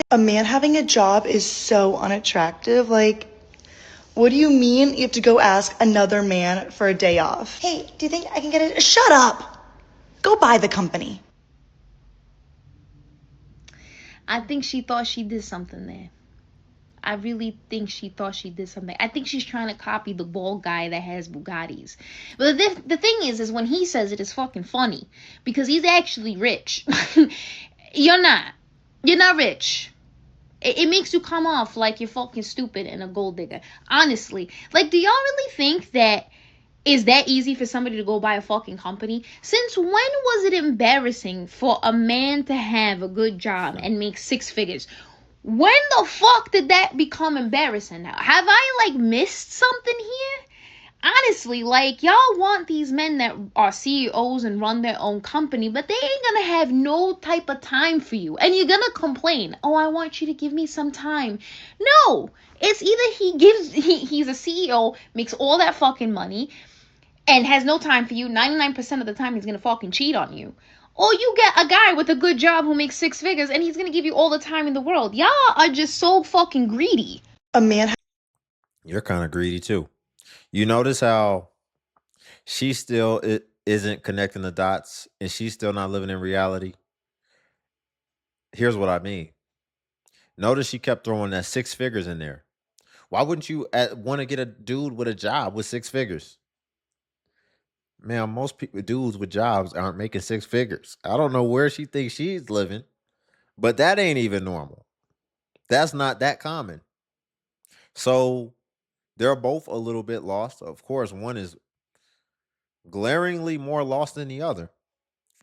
A man having a job is so unattractive. Like, what do you mean you have to go ask another man for a day off? Hey, do you think I can get it? Shut up! Go buy the company. I think she thought she did something there. I really think she thought she did something. I think she's trying to copy the bald guy that has Bugattis. But the thing is when he says it, it's fucking funny because he's actually rich. You're not. You're not rich. It makes you come off like you're fucking stupid and a gold digger. Honestly, like, do y'all really think that is that easy for somebody to go buy a fucking company? Since when was it embarrassing for a man to have a good job and make six figures? When the fuck did that become embarrassing now? Have I like missed something here? Honestly, like, y'all want these men that are CEOs and run their own company, but they ain't gonna have no type of time for you. And you're gonna complain, oh, I want you to give me some time. No, it's either he's a CEO, makes all that fucking money, and has no time for you. 99% of the time he's gonna fucking cheat on you. Or you get a guy with a good job who makes six figures and he's gonna give you all the time in the world. Y'all are just so fucking greedy. A man. You're kind of greedy too. You notice how she still isn't connecting the dots and she's still not living in reality? Here's what I mean. Notice she kept throwing that six figures in there. Why wouldn't you want to get a dude with a job with six figures? Man, most people, dudes with jobs aren't making six figures. I don't know where she thinks she's living, but that ain't even normal. That's not that common. So they're both a little bit lost. Of course, one is glaringly more lost than the other.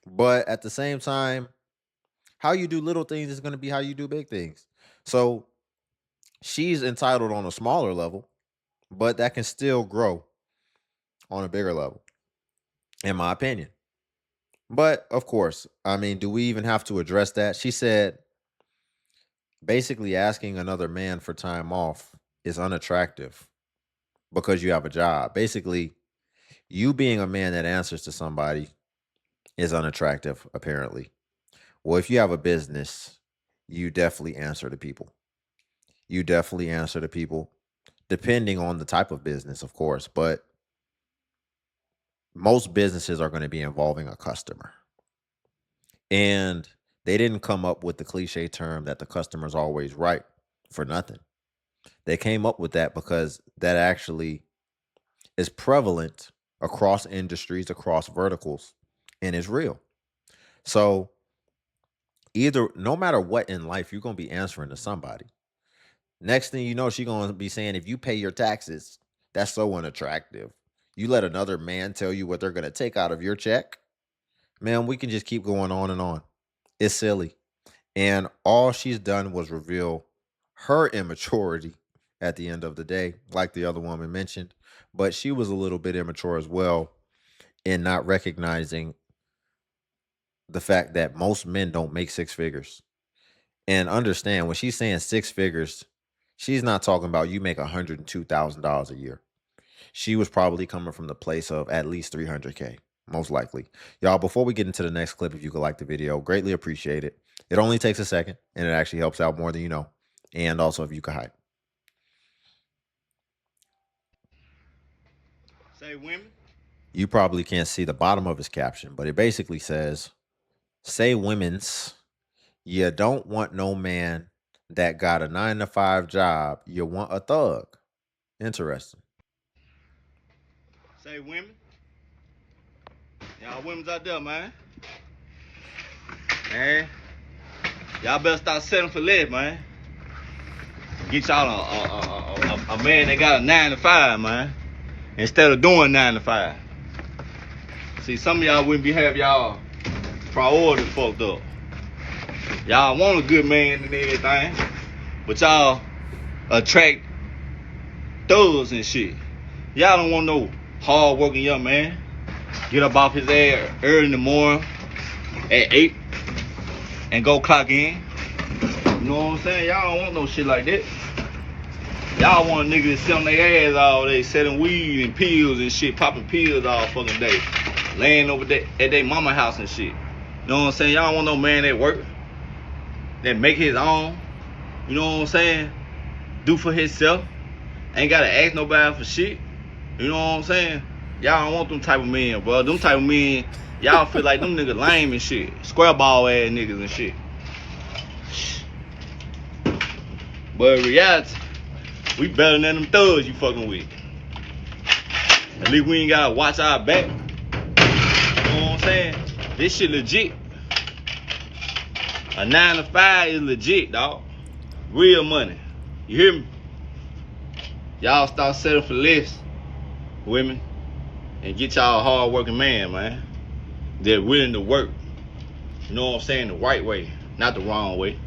But at the same time, how you do little things is going to be how you do big things. So she's entitled on a smaller level, but that can still grow on a bigger level, in my opinion. But of course, I mean, do we even have to address that? She said basically asking another man for time off is unattractive because you have a job. Basically, you being a man that answers to somebody is unattractive, apparently. Well, if you have a business, you definitely answer to people. You definitely answer to people, depending on the type of business, of course. But most businesses are going to be involving a customer. And they didn't come up with the cliche term that the customer's always right for nothing. They came up with that because that actually is prevalent across industries, across verticals, and is real. So either no matter what in life, you're gonna be answering to somebody. Next thing you know, she's gonna be saying, if you pay your taxes, that's so unattractive. You let another man tell you what they're gonna take out of your check. Man, we can just keep going on and on. It's silly. And all she's done was reveal her immaturity at the end of the day, like the other woman mentioned. But she was a little bit immature as well in not recognizing the fact that most men don't make six figures. And understand when she's saying six figures, she's not talking about you make $102,000 a year. She was probably coming from the place of at least 300K, most likely. Y'all, before we get into the next clip, if you could like the video, greatly appreciate it. It only takes a second and it actually helps out more than you know. And also if you could hype. Say women. You probably can't see the bottom of his caption, but it basically says, say women's, you don't want no man that got a 9 to 5 job. You want a thug. Interesting. Say women. Y'all women's out there, man. Man, y'all better start settling for less, man. Get y'all a man that got a 9 to 5, man. Instead of doing 9 to 5. See, some of y'all wouldn't be have y'all priorities fucked up. Y'all want a good man and everything, but y'all attract thugs and shit. Y'all don't want no hard working young man. Get up off his ass early in the morning at 8 and go clock in. You know what I'm saying? Y'all don't want no shit like that. Y'all want a nigga that sit on their ass all day, selling weed and pills and shit, popping pills all fucking day, laying over there at their mama house and shit. You know what I'm saying? Y'all don't want no man that work, that make his own. You know what I'm saying? Do for himself. Ain't gotta ask nobody for shit. You know what I'm saying? Y'all don't want them type of men, bro. Them type of men, y'all feel like them niggas lame and shit. Square ball ass niggas and shit. But in reality, we better than them thugs you fucking with. At least we ain't gotta watch our back. You know what I'm saying? This shit legit. A 9 to 5 is legit, dog. Real money. You hear me? Y'all start settling for less, women, and get y'all a hard working man. They're willing to work. You know what I'm saying? The right way, not the wrong way.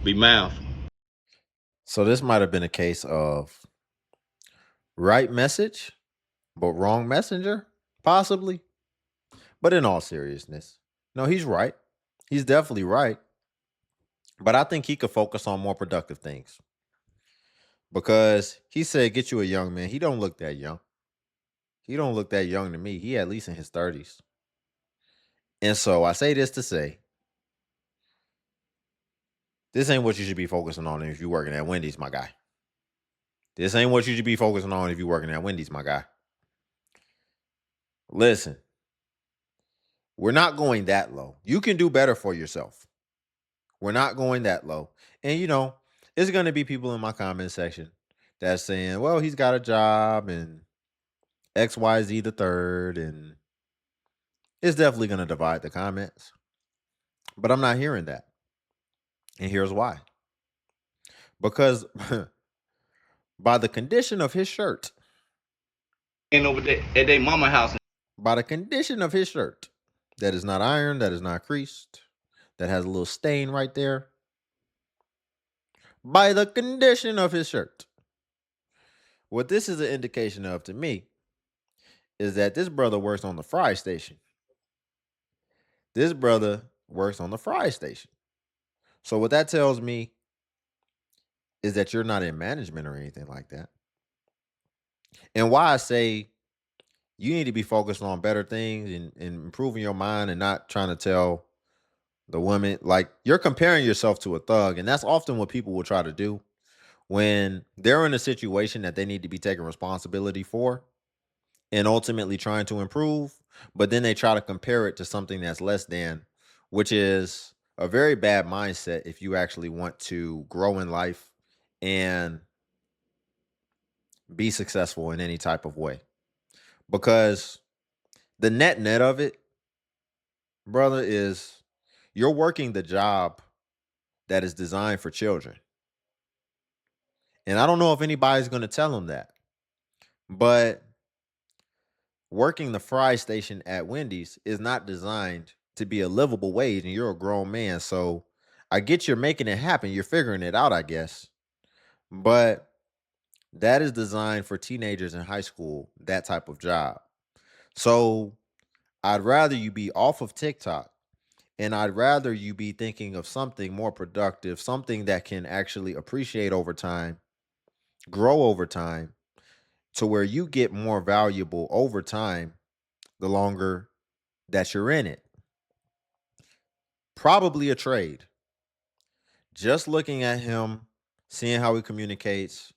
Be mindful. So this might have been a case of right message, but wrong messenger, possibly. But in all seriousness, no, he's right. He's definitely right. But I think he could focus on more productive things. Because he said, get you a young man. He don't look that young. He don't look that young to me. He at least in his 30s. And so I say this to say, this ain't what you should be focusing on if you're working at Wendy's, my guy. This ain't what you should be focusing on if you're working at Wendy's, my guy. Listen, we're not going that low. You can do better for yourself. We're not going that low. And, there's going to be people in my comment section that's saying, well, he's got a job and XYZ the third. And it's definitely going to divide the comments. But I'm not hearing that. And here's why. Because by the condition of his shirt, Ain't over there at their mama house. by the condition of his shirt, that is not ironed, that is not creased, that has a little stain right there, by the condition of his shirt, what this is an indication of to me is that this brother works on the fry station. This brother works on the fry station. So what that tells me is that you're not in management or anything like that. And why I say you need to be focused on better things and improving your mind and not trying to tell the woman, like, you're comparing yourself to a thug. And that's often what people will try to do when they're in a situation that they need to be taking responsibility for and ultimately trying to improve. But then they try to compare it to something that's less than, which is a very bad mindset if you actually want to grow in life and be successful in any type of way. Because the net of it, brother, is you're working the job that is designed for children. And I don't know if anybody's going to tell them that. But working the fry station at Wendy's is not designed to be a livable wage, and you're a grown man. So I get you're making it happen. You're figuring it out, I guess. But that is designed for teenagers in high school, that type of job. So I'd rather you be off of TikTok, and I'd rather you be thinking of something more productive, something that can actually appreciate over time, grow over time, to where you get more valuable over time the longer that you're in it. Probably a trade. Just looking at him, seeing how he communicates,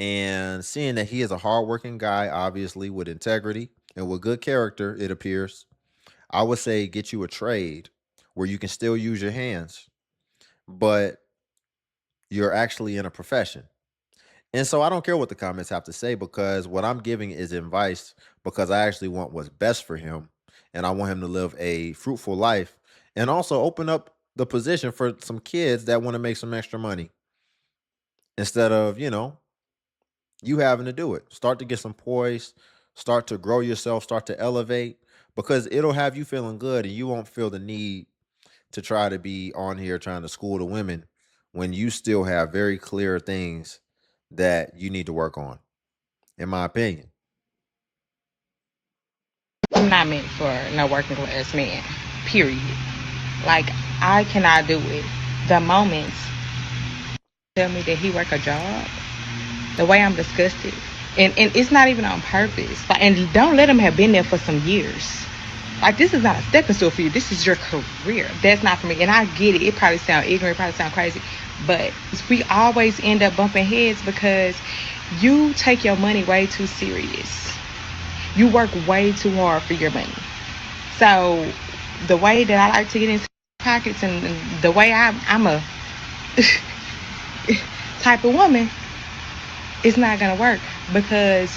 and seeing that he is a hardworking guy, obviously with integrity and with good character, it appears, I would say get you a trade where you can still use your hands, but you're actually in a profession. And so I don't care what the comments have to say, because what I'm giving is advice, because I actually want what's best for him, and I want him to live a fruitful life and also open up the position for some kids that want to make some extra money instead of, you having to do it. Start to get some poise, start to grow yourself, start to elevate, because it'll have you feeling good and you won't feel the need to try to be on here trying to school the women when you still have very clear things that you need to work on, in my opinion. I'm not meant for no working class man. Period. Like, I cannot do it. The moments tell me that he work a job, the way I'm disgusted. And it's not even on purpose. Like, and don't let him have been there for some years. Like, this is not a stepping stone for you. This is your career. That's not for me. And I get it. It probably sound ignorant, it probably sound crazy. But we always end up bumping heads because you take your money way too serious. You work way too hard for your money. So the way that I like to get into pockets and the way I'm a type of woman, it's not gonna work because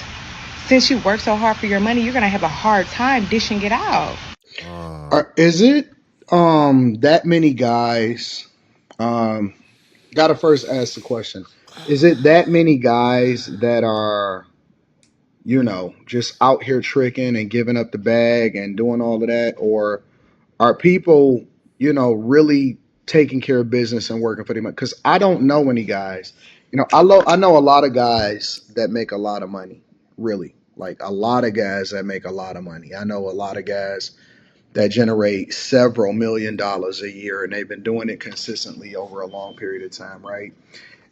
since you work so hard for your money, you're gonna have a hard time dishing it out. Is it that many guys? Um, Gotta first ask the question: is it that many guys that are just out here tricking and giving up the bag and doing all of that, or are people really taking care of business and working for them? Because I don't know any guys. I know a lot of guys that make a lot of money. Really, like a lot of guys that make a lot of money. I know a lot of guys that generate several $1 million a year, and they've been doing it consistently over a long period of time, right?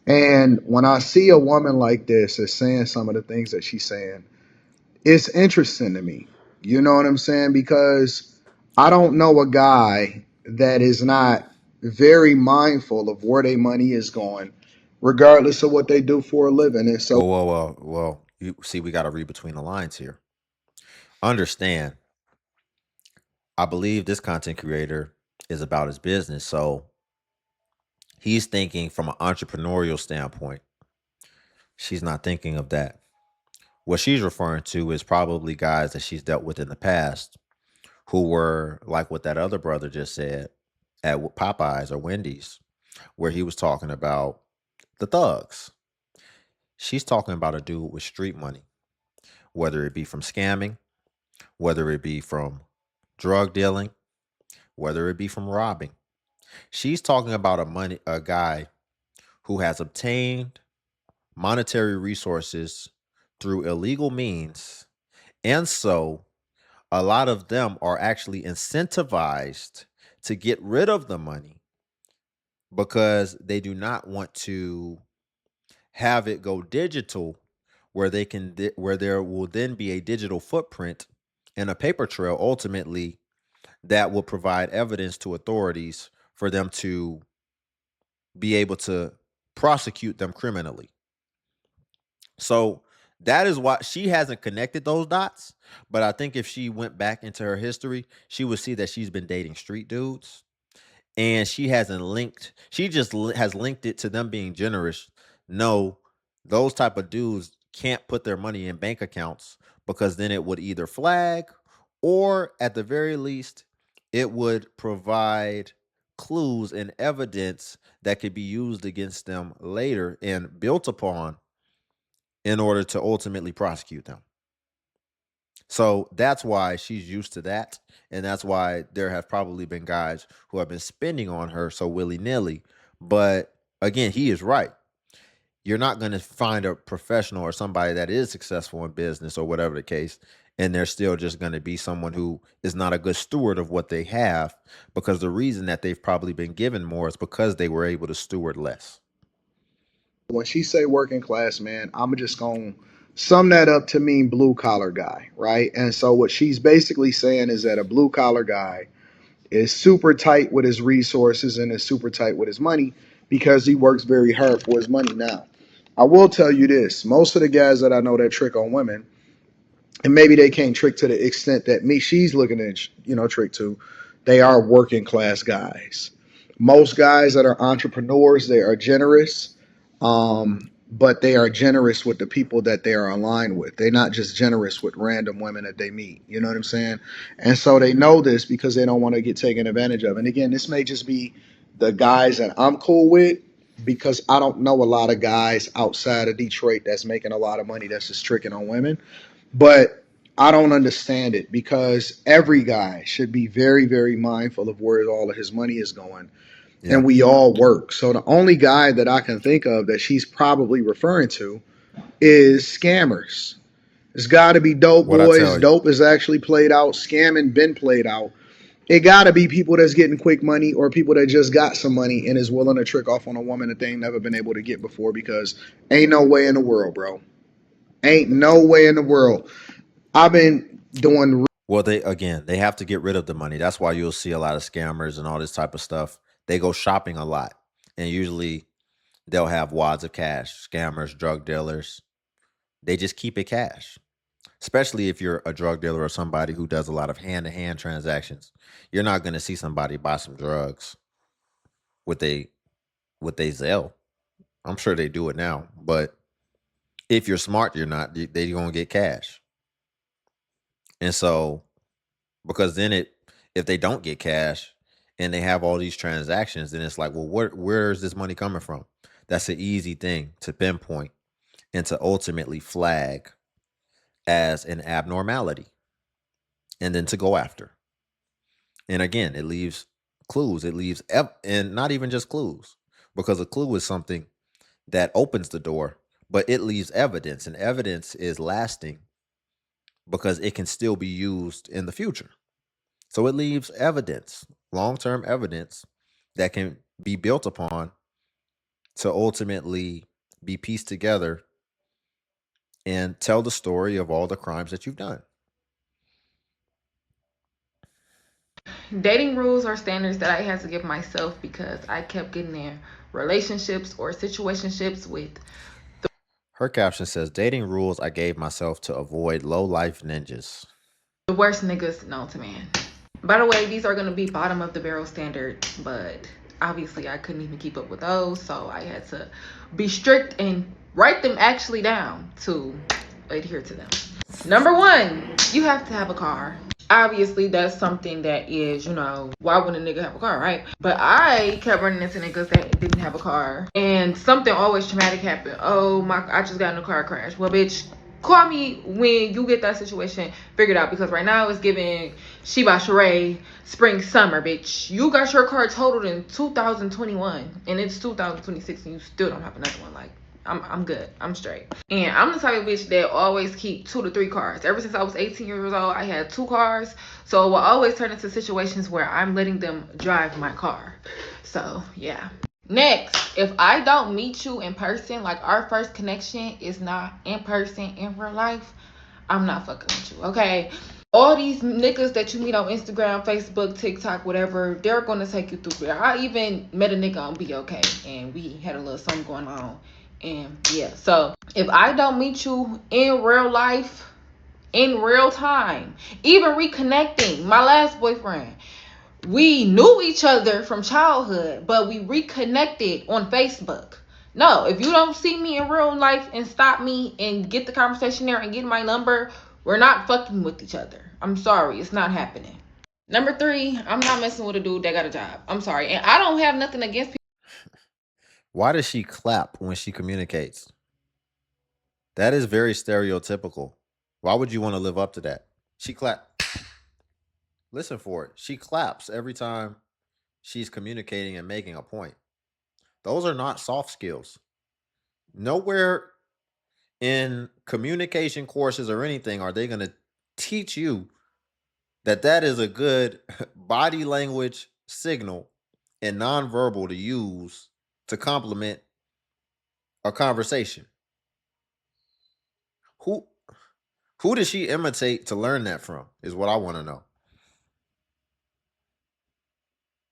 And when I see a woman like this is saying some of the things that she's saying, it's interesting to me. You know what I'm saying? Because I don't know a guy that is not very mindful of where their money is going, regardless of what they do for a living. And so Well. You see, we got to read between the lines here. Understand, I believe this content creator is about his business. So he's thinking from an entrepreneurial standpoint. She's not thinking of that. What she's referring to is probably guys that she's dealt with in the past who were like what that other brother just said at Popeyes or Wendy's, where he was talking about the thugs. She's talking about a dude with street money, whether it be from scamming, whether it be from drug dealing, whether it be from robbing. She's talking about a guy who has obtained monetary resources through illegal means. And so a lot of them are actually incentivized to get rid of the money because they do not want to have it go digital where where there will then be a digital footprint and a paper trail ultimately that will provide evidence to authorities for them to be able to prosecute them criminally. So that is why she hasn't connected those dots. But I think if she went back into her history, she would see that she's been dating street dudes and she hasn't linked, she just has linked it to them being generous. No, those type of dudes can't put their money in bank accounts because then it would either flag or at the very least, it would provide clues and evidence that could be used against them later and built upon in order to ultimately prosecute them. So that's why she's used to that. And that's why there have probably been guys who have been spending on her so willy nilly. But again, he is right. You're not going to find a professional or somebody that is successful in business or whatever the case. And they're still just going to be someone who is not a good steward of what they have because the reason that they've probably been given more is because they were able to steward less. when she say working class man, I'm just gonna sum that up to mean blue collar guy, right? And so what she's basically saying is that a blue collar guy is super tight with his resources and is super tight with his money because he works very hard for his money. Now, I will tell you this: most of the guys that I know that trick on women, and maybe they can't trick to the extent that she's looking at, trick to, they are working class guys. Most guys that are entrepreneurs, they are generous, but they are generous with the people that they are aligned with. They're not just generous with random women that they meet. You know what I'm saying? And so they know this because they don't want to get taken advantage of. And again, this may just be the guys that I'm cool with because I don't know a lot of guys outside of Detroit that's making a lot of money that's just tricking on women. But I don't understand it because every guy should be very, very mindful of where all of his money is going. Yeah. And we all work. So the only guy that I can think of that she's probably referring to is scammers. It's got to be dope What I boys. tell you. Dope is actually played out. Scamming been played out. It got to be people that's getting quick money or people that just got some money and is willing to trick off on a woman that they ain't never been able to get before because ain't no way in the world, bro. Ain't no way in the world. I've been doing. Well, they have to get rid of the money. That's why you'll see a lot of scammers and all this type of stuff. They go shopping a lot. And usually They'll have wads of cash. Scammers, drug dealers, they just keep it cash. Especially if you're a drug dealer or somebody who does a lot of hand-to-hand transactions. You're not going to see somebody buy some drugs with a Zelle. I'm sure they do it now, but if you're smart, you're not. They're gonna get cash, and so because then if they don't get cash and they have all these transactions, then it's like, well, where is this money coming from? That's an easy thing to pinpoint and to ultimately flag as an abnormality, and then to go after. And again, it leaves clues. It leaves and not even just clues, because a clue is something that opens the door, but it leaves evidence, and evidence is lasting because it can still be used in the future. So it leaves evidence, long-term evidence that can be built upon to ultimately be pieced together and tell the story of all the crimes that you've done. Dating rules or standards that I had to give myself because I kept getting in relationships or situationships with Her caption says, dating rules I gave myself to avoid low-life ninjas. the worst niggas known to man. By the way, these are going to be bottom of the barrel standard, but obviously I couldn't even keep up with those, so I had to be strict and write them actually down to adhere to them. Number one, you have to have a car. Obviously, that's something that is, why would a nigga have a car, right? But I kept running into niggas that didn't have a car, and something always traumatic happened. Oh my, I just got in a car crash. Well, bitch, call me when you get that situation figured out, because right now it's giving Sheba Sheree spring summer, bitch. You got your car totaled in 2021 and it's 2026 and you still don't have another one. Like, I'm good. I'm straight. And I'm the type of bitch that always keep 2 to 3 cars. Ever since I was 18 years old, I had 2 cars. So it will always turn into situations where I'm letting them drive my car. So yeah. Next, if I don't meet you in person, like our first connection is not in person in real life, I'm not fucking with you, okay? All these niggas that you meet on Instagram, Facebook, TikTok, whatever, they're gonna take you through there. I even met a nigga on BOK and we had a little something going on. And yeah, so if I don't meet you in real life, in real time, even reconnecting, my last boyfriend, we knew each other from childhood, but we reconnected on Facebook. No, if you don't see me in real life and stop me and get the conversation there and get my number, we're not fucking with each other. I'm sorry, it's not happening. Number 3, I'm not messing with a dude that got a job. I'm sorry. And I don't have nothing against people. Why does she clap when she communicates? That is very stereotypical. Why would you want to live up to that? She clap. Listen for it. She claps every time she's communicating and making a point. Those are not soft skills. Nowhere in communication courses or anything are they going to teach you that that is a good body language signal and nonverbal to use to complement a conversation. Who who did she imitate to learn that from is what I want to know.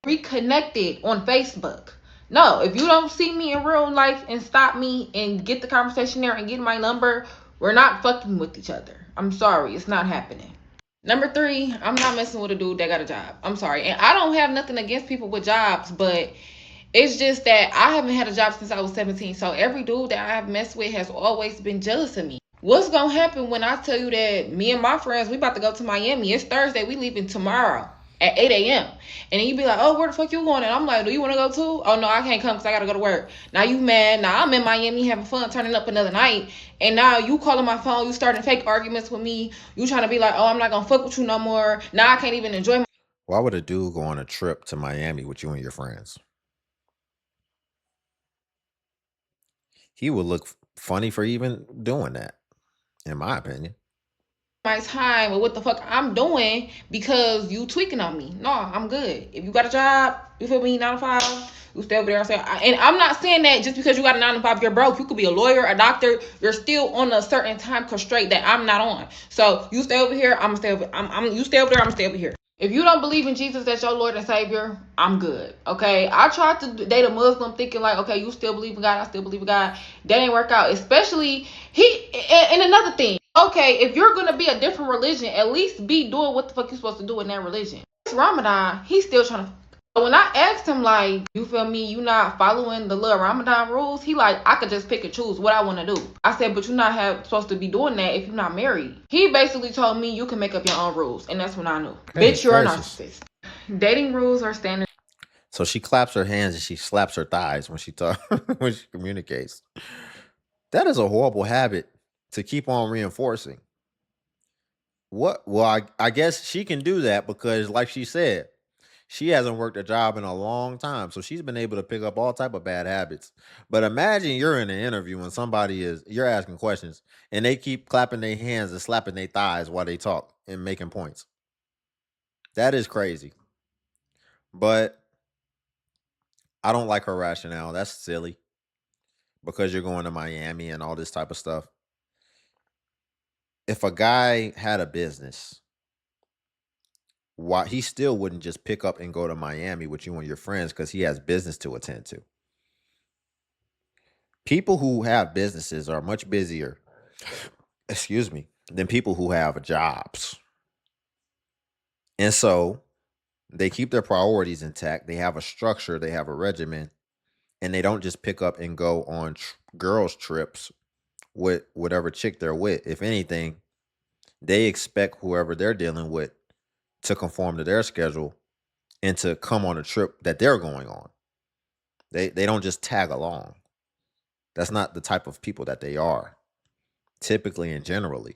Reconnected on Facebook. No, if you don't see me in real life and stop me and get the conversation there and get my number, we're not fucking with each other. I'm sorry, it's not happening. Number 3, I'm not messing with a dude that got a job. I'm sorry. And I don't have nothing against people with jobs, but it's just that I haven't had a job since I was 17. So every dude that I've messed with has always been jealous of me. What's gonna happen when I tell you that me and my friends, we about to go to Miami? It's Thursday, we leaving tomorrow at 8 a.m. And then you be like, oh, where the fuck you going? And I'm like, do you want to go too? Oh, no, I can't come because I got to go to work. Now you mad. Now I'm in Miami having fun, turning up another night. And now you calling my phone. You starting fake arguments with me. You trying to be like, oh, I'm not going to fuck with you no more. Now I can't even enjoy my... Why would a dude go on a trip to Miami with you and your friends? He would look funny for even doing that, in my opinion. my time with what the fuck I'm doing because you tweaking on me. No, I'm good. If you got a job, you feel me, 9 to 5, you stay over there and say, and I'm not saying that just because you got a 9 to 5, you're broke. You could be a lawyer, a doctor, you're still on a certain time constraint that I'm not on. So you stay over here, I'm gonna stay over. You stay over there, I'm gonna stay over here. If you don't believe in Jesus as your Lord and Savior, I'm good. Okay. I tried to date a Muslim thinking like, okay, you still believe in God, I still believe in God. That ain't work out. Especially and another thing. Okay, if you're gonna be a different religion, at least be doing what the fuck you're supposed to do in that religion. It's Ramadan, he's still trying to. When I asked him like, you feel me, you not following the little Ramadan rules, he like, I could just pick and choose what I want to do. I said, but you're not supposed to be doing that if you're not married. He basically told me you can make up your own rules, and that's when I knew. Goodness Bitch, you're a gracious. narcissist. Dating rules are standard. So she claps her hands and she slaps her thighs when she talk when she communicates. That is a horrible habit to keep on reinforcing. What? Well, I guess she can do that because, like she said, she hasn't worked a job in a long time, so she's been able to pick up all type of bad habits. But imagine you're in an interview and you're asking questions and they keep clapping their hands and slapping their thighs while they talk and making points. That is crazy. But I don't like her rationale. That's silly because you're going to Miami and all this type of stuff. If a guy had a business, why he still wouldn't just pick up and go to Miami with you and your friends because he has business to attend to. People who have businesses are much busier, excuse me, than people who have jobs. And so they keep their priorities intact. They have a structure, they have a regimen, and they don't just pick up and go on girls' trips with whatever chick they're with. If anything, they expect whoever they're dealing with to conform to their schedule and to come on a trip that they're going on. They don't just tag along. That's not the type of people that they are, typically and generally.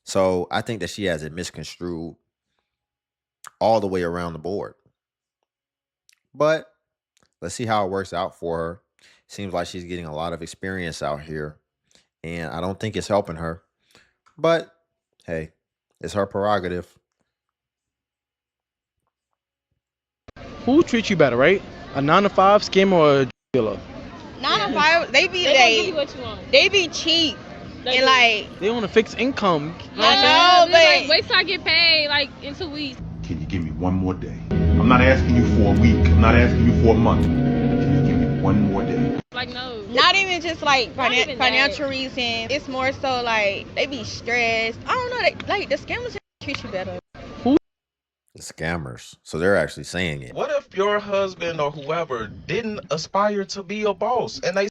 So I think that she has it misconstrued all the way around the board. But let's see how it works out for her. Seems like she's getting a lot of experience out here, and I don't think it's helping her. But hey, it's her prerogative. Who treats you better, right? A 9 to 5 scammer or a dealer? 9 to 5, they be they be cheap and like They want a fixed income. You know what I'm saying? no, Like, but wait till I get paid, like, in 2 weeks. Can you give me one more day? I'm not asking you for a week. I'm not asking you for a month. Can you give me one more day? Like, no. not even just like Not even financial reasons. It's more so like they be stressed. I don't know, like the scammers treat you better. The scammers. So they're actually saying it. What if your husband or whoever didn't aspire to be a boss and they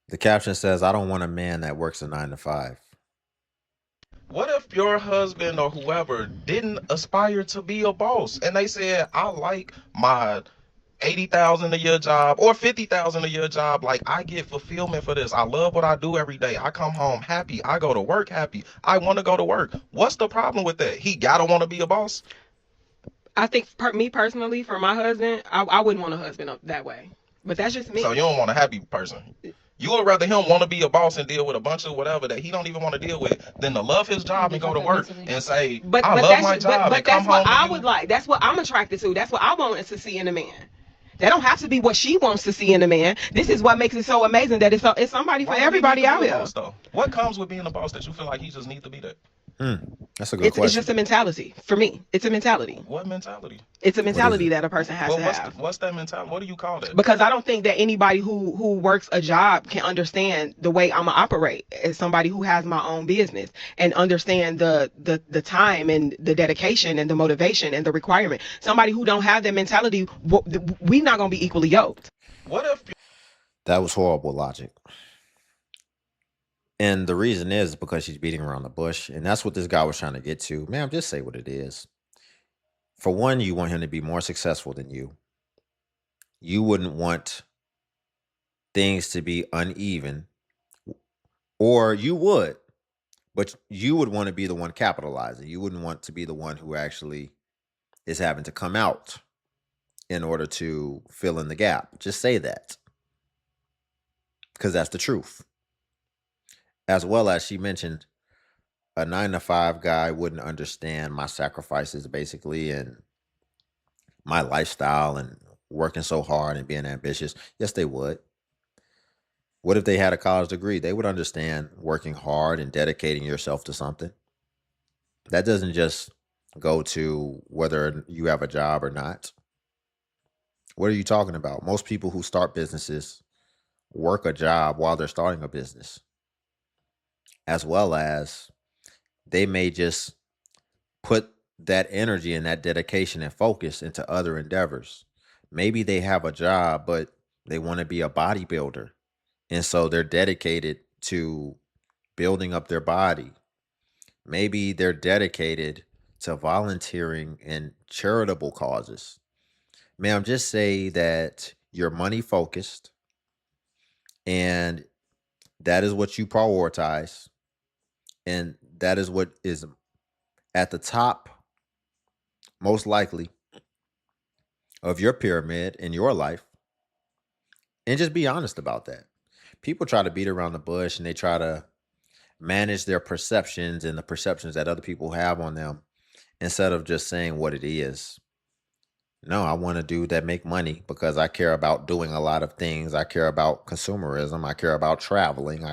The caption says, I don't want a man that works a 9 to 5. what if your husband or whoever didn't aspire to be a boss and they said, I like my 80,000 a year job or 50,000 a year job. Like, I get fulfillment for this. I love what I do every day. I come home happy. I go to work happy. I want to go to work. What's the problem with that? He gotta want to be a boss. I think me personally, for my husband, I wouldn't want a husband that way. But that's just me. So you don't want a happy person. You would rather him want to be a boss and deal with a bunch of whatever that he don't even want to deal with than to love his job and go to work and say, I love my job and come that's what home I to you. would like. That's what I'm attracted to. That's what I want to see in a man. That don't have to be what she wants to see in a man. This is what makes it so amazing that it's somebody for Why do he everybody need to out be a here. boss, though? What comes with being a boss that you feel like he just needs to be that? That's a good question. It's just a mentality. For me, it's a mentality. What mentality? It's a mentality that a person has Well, to have. what's that mentality? What do you call that? Because I don't think that anybody who works a job can understand the way I'm gonna operate as somebody who has my own business and understand the time and the dedication and the motivation and the requirement. Somebody who don't have that mentality, we not gonna be equally yoked. What if That was horrible logic. And the reason is because she's beating around the bush. And that's what this guy was trying to get to. Ma'am, just say what it is. For one, you want him to be more successful than you. You wouldn't want things to be uneven. Or you would, but you would want to be the one capitalizing. You wouldn't want to be the one who actually is having to come out in order to fill in the gap. Just say that. Because that's the truth. As well as she mentioned, a 9 to 5 guy wouldn't understand my sacrifices basically and my lifestyle and working so hard and being ambitious. Yes, they would. What if they had a college degree? They would understand working hard and dedicating yourself to something. That doesn't just go to whether you have a job or not. What are you talking about? Most people who start businesses work a job while they're starting a business, as well as they may just put that energy and that dedication and focus into other endeavors. Maybe they have a job, but they want to be a bodybuilder. And so they're dedicated to building up their body. Maybe they're dedicated to volunteering in charitable causes. Ma'am, just say that you're money focused and that is what you prioritize. And that is what is at the top, most likely, of your pyramid in your life. And just be honest about that. People try to beat around the bush and they try to manage their perceptions and the perceptions that other people have on them instead of just saying what it is. No, I want to do that make money because I care about doing a lot of things. I care about consumerism. I care about traveling.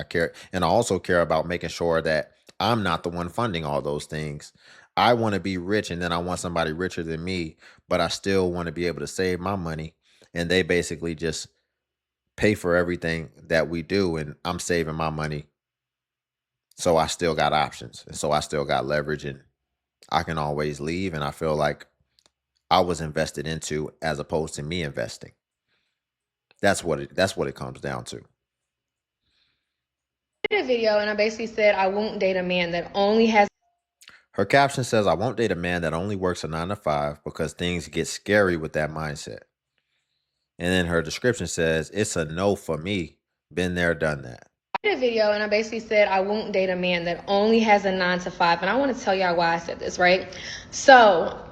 And I also care about making sure that I'm not the one funding all those things. I want to be rich and then I want somebody richer than me, but I still want to be able to save my money. And they basically just pay for everything that we do. And I'm saving my money. So I still got options. And so I still got leverage and I can always leave. And I feel like I was invested into as opposed to me investing. That's what it comes down to. I did a video and I basically said I won't date a man that only has Her caption says, I won't date a man that only works a 9 to 5 because things get scary with that mindset. And then her description says, it's a no for me. Been there, done that. I did a video and I basically said I won't date a man that only has a 9 to 5, and I want to tell y'all why I said this, right? So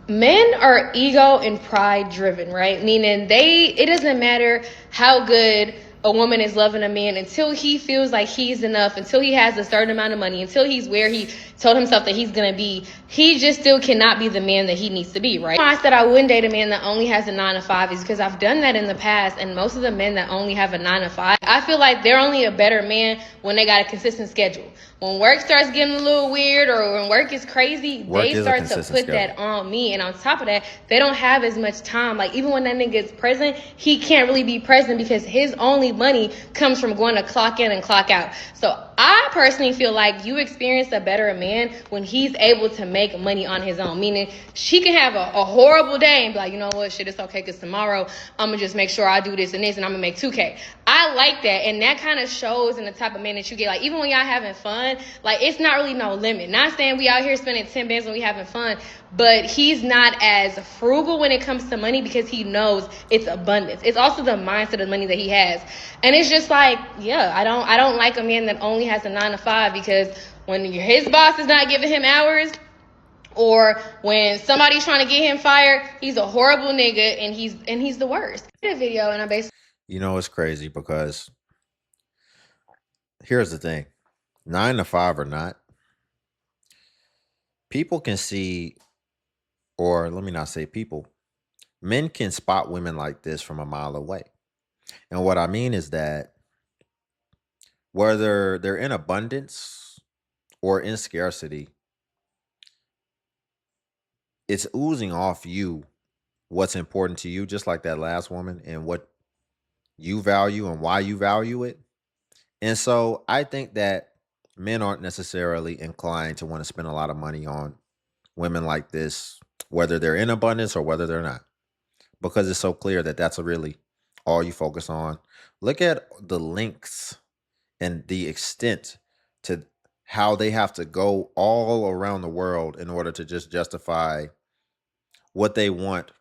men are ego and pride driven, right? Meaning it doesn't matter how good a woman is loving a man until he feels like he's enough, until he has a certain amount of money, until he's where he told himself that he's going to be. He just still cannot be the man that he needs to be, right? I said I wouldn't date a man that only has a 9 to 5 is because I've done that in the past, and most of the men that only have a 9 to 5, I feel like they're only a better man when they got a consistent schedule. When work starts getting a little weird or when work is crazy, they start to put that on me. And on top of that, they don't have as much time. Like, even when that nigga is present, he can't really be present because his only money comes from going to clock in and clock out. So I personally feel like you experience a better man when he's able to make money on his own. Meaning, she can have a horrible day and be like, you know what, shit, it's okay because tomorrow I'm going to just make sure I do this and this and I'm going to make 2K. I like that. And that kind of shows in the type of man that you get. Like, even when y'all having fun, like, it's not really no limit. Not saying we out here spending 10 bands when we having fun, but he's not as frugal when it comes to money because he knows it's abundance. It's also the mindset of money that he has. And it's just like, yeah, I don't like a man that only has a 9 to 5 because when his boss is not giving him hours, or when somebody's trying to get him fired, he's a horrible nigga and he's the worst. I did a video and I basically It's crazy because here's the thing. 9 to 5 or not, people can see, or let me not say people, men can spot women like this from a mile away. And what I mean is that whether they're in abundance or in scarcity, it's oozing off you what's important to you, just like that last woman, and what you value and why you value it. And so I think that men aren't necessarily inclined to want to spend a lot of money on women like this, whether they're in abundance or whether they're not, because it's so clear that that's really all you focus on. Look at the links and the extent to how they have to go all around the world in order to just justify what they want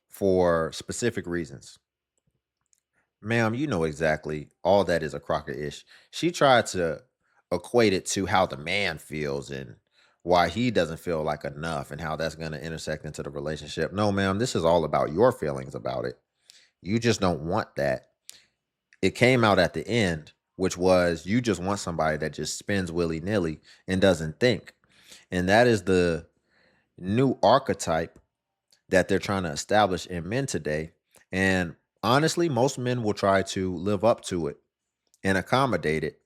for specific reasons. Ma'am, you know exactly all that is a crock of ish. She tried to equate it to how the man feels and why he doesn't feel like enough and how that's going to intersect into the relationship. No, ma'am, this is all about your feelings about it. You just don't want that. It came out at the end, which was you just want somebody that just spends willy-nilly and doesn't think. And that is the new archetype that they're trying to establish in men today. And honestly, most men will try to live up to it and accommodate it.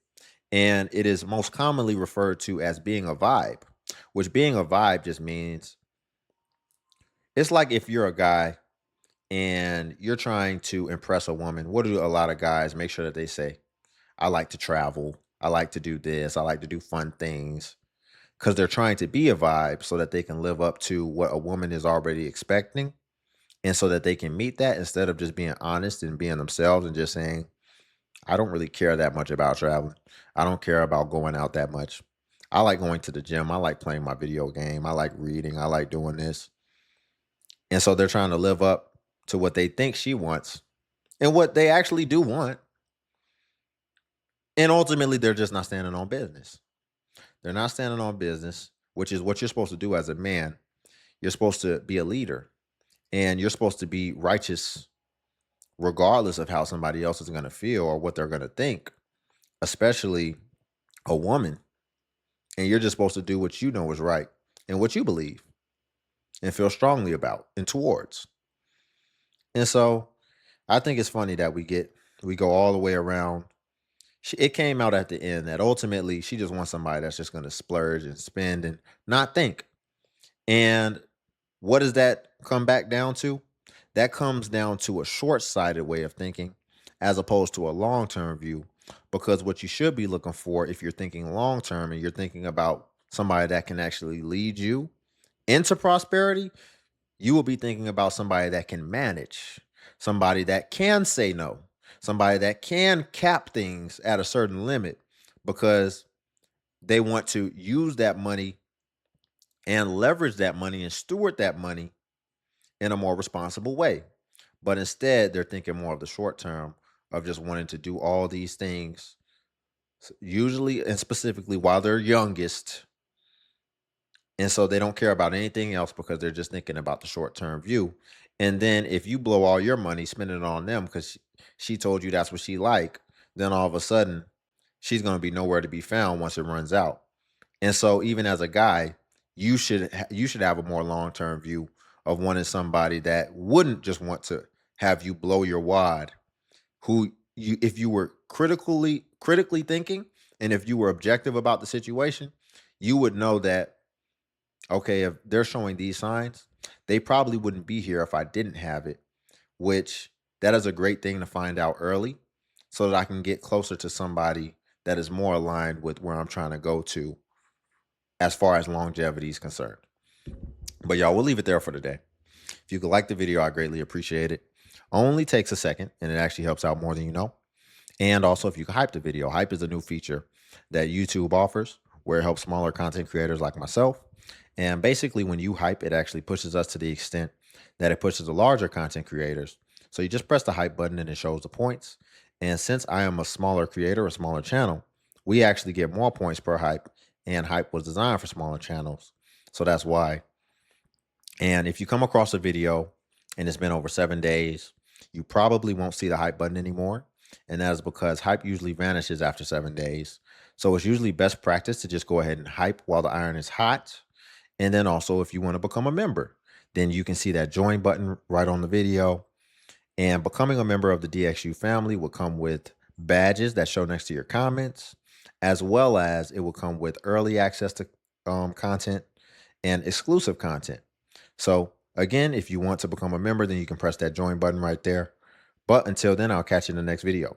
And it is most commonly referred to as being a vibe, which being a vibe just means It's like if you're a guy and you're trying to impress a woman, what do a lot of guys make sure that they say? I like to travel. I like to do this. I like to do fun things. Because they're trying to be a vibe so that they can live up to what a woman is already expecting. And so that they can meet that instead of just being honest and being themselves and just saying, I don't really care that much about traveling. I don't care about going out that much. I like going to the gym. I like playing my video game. I like reading. I like doing this. And so they're trying to live up to what they think she wants and what they actually do want. And ultimately, they're just not standing on business. They're not standing on business, which is what you're supposed to do as a man. You're supposed to be a leader and you're supposed to be righteous regardless of how somebody else is going to feel or what they're going to think, especially a woman. And you're just supposed to do what you know is right and what you believe and feel strongly about and towards. And so I think it's funny that we go all the way around. It came out at the end that ultimately she just wants somebody that's just going to splurge and spend and not think. And what does that come back down to? That comes down to a short-sighted way of thinking as opposed to a long-term view. Because what you should be looking for if you're thinking long-term and you're thinking about somebody that can actually lead you into prosperity, you will be thinking about somebody that can manage, somebody that can say no, somebody that can cap things at a certain limit because they want to use that money and leverage that money and steward that money in a more responsible way. But instead, they're thinking more of the short term of just wanting to do all these things, usually and specifically while they're youngest. And so they don't care about anything else because they're just thinking about the short term view. And then if you blow all your money spending it on them because she told you that's what she like, then all of a sudden she's going to be nowhere to be found once it runs out. And so even as a guy, you should have a more long-term view of wanting somebody that wouldn't just want to have you blow your wad, who you if you were critically thinking and if you were objective about the situation, you would know that okay, if they're showing these signs, they probably wouldn't be here if I didn't have it, which that is a great thing to find out early so that I can get closer to somebody that is more aligned with where I'm trying to go to as far as longevity is concerned. But y'all, we'll leave it there for today. If you could like the video, I greatly appreciate it. Only takes a second and it actually helps out more than you know. And also, if you could hype the video, hype is a new feature that YouTube offers where it helps smaller content creators like myself. And basically, when you hype, it actually pushes us to the extent that it pushes the larger content creators. So you just press the hype button and it shows the points. And since I am a smaller creator, a smaller channel, we actually get more points per hype. And hype was designed for smaller channels. So that's why. And if you come across a video and it's been over 7 days, you probably won't see the hype button anymore. And that is because hype usually vanishes after 7 days. So it's usually best practice to just go ahead and hype while the iron is hot. And then also, if you want to become a member, then you can see that join button right on the video. And becoming a member of the DXU family will come with badges that show next to your comments, as well as it will come with early access to content and exclusive content. So again, if you want to become a member, then you can press that join button right there. But until then, I'll catch you in the next video.